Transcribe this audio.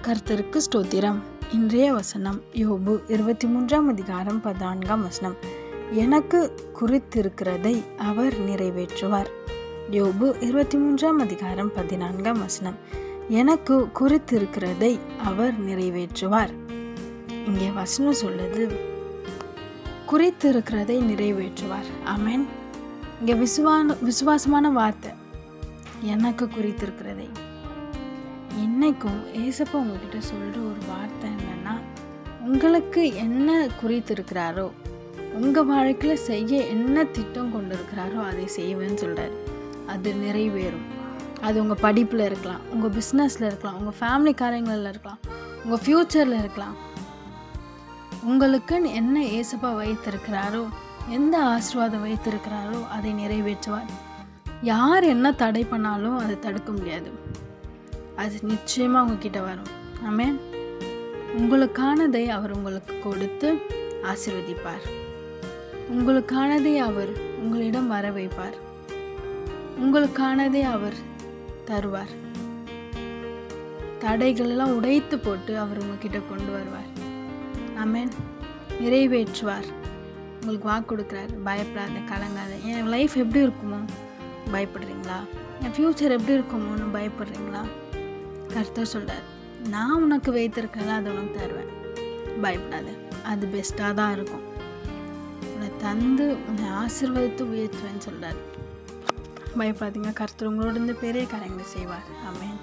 கர்த்தருக்கு ஸ்தோத்திரம். இன்றைய வசனம் யோபு 23:14. எனக்கு குறித்திருக்கிறதை அவர் நிறைவேற்றுவார். யோபு 23:14. எனக்கு குறித்திருக்கிறதை அவர் நிறைவேற்றுவார். இங்கே வசனம் சொல்லுது, குறித்திருக்கிறதை நிறைவேற்றுவார். ஆமென். இங்கே விசுவாசமான வார்த்தை, எனக்கு குறித்திருக்கிறதை. இன்னைக்கும் ஏசப்பா உங்ககிட்ட சொல்கிற ஒரு வார்த்தை என்னன்னா, உங்களுக்கு என்ன குறித்திருக்கிறாரோ, உங்கள் வாழ்க்கையில் செய்ய என்ன திட்டம் கொண்டு இருக்கிறாரோ அதை செய்வேன்னு சொல்கிறார். அது நிறைவேறும். அது உங்கள் படிப்பில் இருக்கலாம், உங்கள் பிஸ்னஸில் இருக்கலாம், உங்கள் ஃபேமிலி காரியங்களில் இருக்கலாம், உங்கள் ஃப்யூச்சரில் இருக்கலாம். உங்களுக்கு என்ன ஏசப்பா வைத்திருக்கிறாரோ, எந்த ஆசீர்வாதம் வைத்திருக்கிறாரோ அதை நிறைவேற்றுவார். யார் என்ன தடை பண்ணாலும் அதை தடுக்க முடியாது. அது நிச்சயமாக உங்ககிட்ட வரும். ஆமென். உங்களுக்கானதை அவர் உங்களுக்கு கொடுத்து ஆசீர்வதிப்பார். உங்களுக்கானதை அவர் உங்களிடம் வர வைப்பார். உங்களுக்கானதை அவர் தருவார். தடைகளெல்லாம் உடைத்து போட்டு அவர் உங்ககிட்ட கொண்டு வருவார். ஆமென். நிறைவேற்றுவார். உங்களுக்கு வாக்கு கொடுக்குறாரு. பயப்படாத, கலங்காத. என் லைஃப் எப்படி இருக்குமோ பயப்படுறீங்களா? என் ஃப்யூச்சர் எப்படி இருக்குமோன்னு பயப்படுறீங்களா? கர்த்தர் சொல்கிறார், நான் உனக்கு வைத்திருக்கேன், அதை உனக்கு தருவேன். பயப்படாத, அது பெஸ்ட்டாக தான் இருக்கும். உன்னை தந்து உன்னை ஆசீர்வதித்து உயர்த்துவேன்னு சொல்கிறார். பயப்படாதீங்க. கர்த்தர் உங்களோட இந்த பெரிய காரியங்களை செய்வார். ஆமென்.